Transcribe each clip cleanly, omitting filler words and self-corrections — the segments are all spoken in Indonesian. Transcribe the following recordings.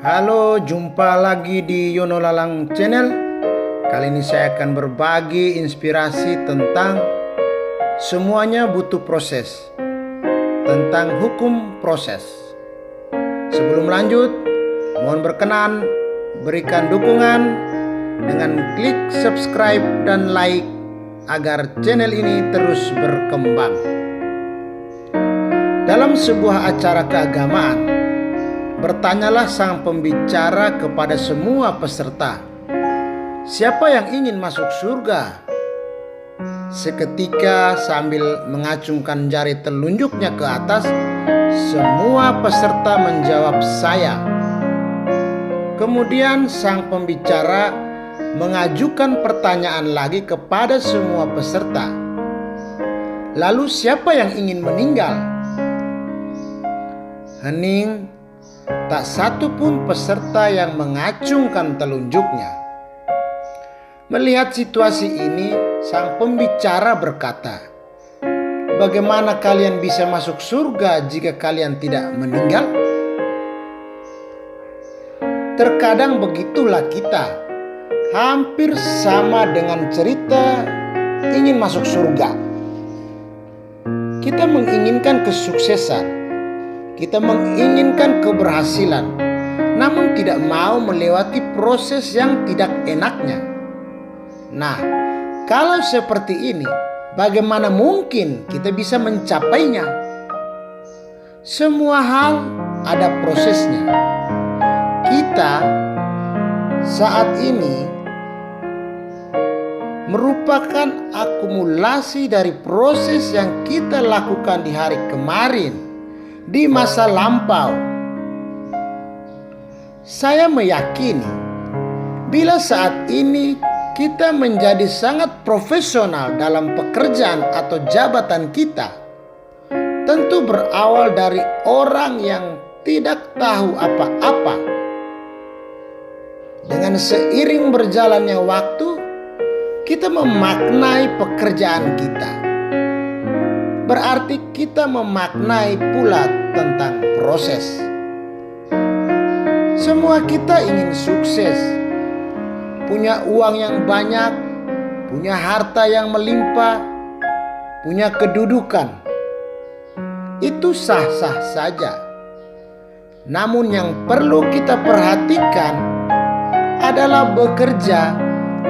Halo, jumpa lagi di Yono Lalang Channel. Kali ini saya akan berbagi inspirasi tentang semuanya butuh proses, tentang hukum proses. Sebelum lanjut, mohon berkenan berikan dukungan dengan klik subscribe dan like agar channel ini terus berkembang. Dalam sebuah acara keagamaan, bertanyalah sang pembicara kepada semua peserta, "Siapa yang ingin masuk surga?" Seketika sambil mengacungkan jari telunjuknya ke atas, semua peserta menjawab, "Saya." Kemudian sang pembicara mengajukan pertanyaan lagi kepada semua peserta, "Lalu siapa yang ingin meninggal?" Hening. Tak satu pun peserta yang mengacungkan telunjuknya. Melihat situasi ini, sang pembicara berkata, "Bagaimana kalian bisa masuk surga jika kalian tidak meninggal?" Terkadang begitulah kita, hampir sama dengan cerita ingin masuk surga. Kita menginginkan kesuksesan, kita menginginkan keberhasilan, namun tidak mau melewati proses yang tidak enaknya. Nah, kalau seperti ini, bagaimana mungkin kita bisa mencapainya? Semua hal ada prosesnya. Kita saat ini merupakan akumulasi dari proses yang kita lakukan di hari kemarin, di masa lampau. Saya meyakini bila saat ini kita menjadi sangat profesional dalam pekerjaan atau jabatan kita, tentu berawal dari orang yang tidak tahu apa-apa. Dengan seiring berjalannya waktu, kita memaknai pekerjaan kita. Berarti kita memaknai pula tentang proses. Semua kita ingin sukses, punya uang yang banyak, punya harta yang melimpah, punya kedudukan. Itu sah-sah saja. Namun yang perlu kita perhatikan adalah bekerja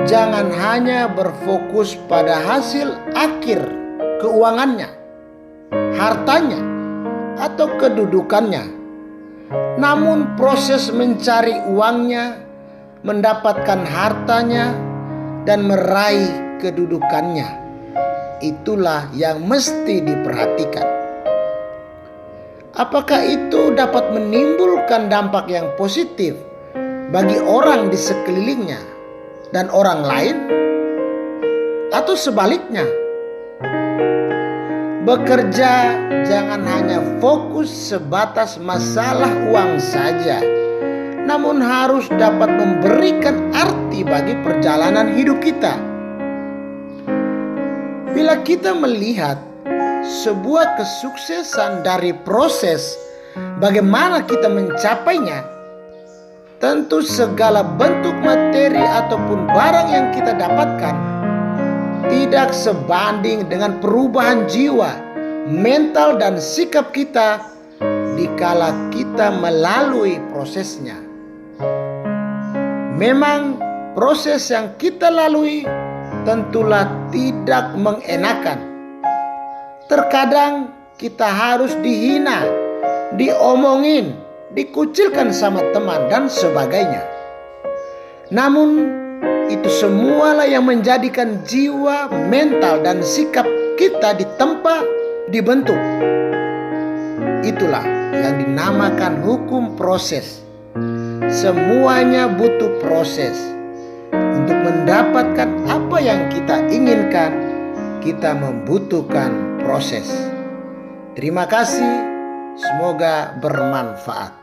jangan hanya berfokus pada hasil akhir keuangannya, hartanya, atau kedudukannya, namun proses mencari uangnya, mendapatkan hartanya, dan meraih kedudukannya. Itulah yang mesti diperhatikan. Apakah itu dapat menimbulkan dampak yang positif bagi orang di sekelilingnya dan orang lain, atau sebaliknya? Bekerja jangan hanya fokus sebatas masalah uang saja, namun harus dapat memberikan arti bagi perjalanan hidup kita. Bila kita melihat sebuah kesuksesan dari proses bagaimana kita mencapainya, tentu segala bentuk materi ataupun barang yang kita dapatkan tidak sebanding dengan perubahan jiwa, mental, dan sikap kita dikala kita melalui prosesnya. Memang proses yang kita lalui tentulah tidak mengenakan. Terkadang kita harus dihina, diomongin, dikucilkan sama teman dan sebagainya. Namun itu semualah yang menjadikan jiwa, mental, dan sikap kita ditempa, dibentuk. Itulah yang dinamakan hukum proses. Semuanya butuh proses. Untuk mendapatkan apa yang kita inginkan, kita membutuhkan proses. Terima kasih, semoga bermanfaat.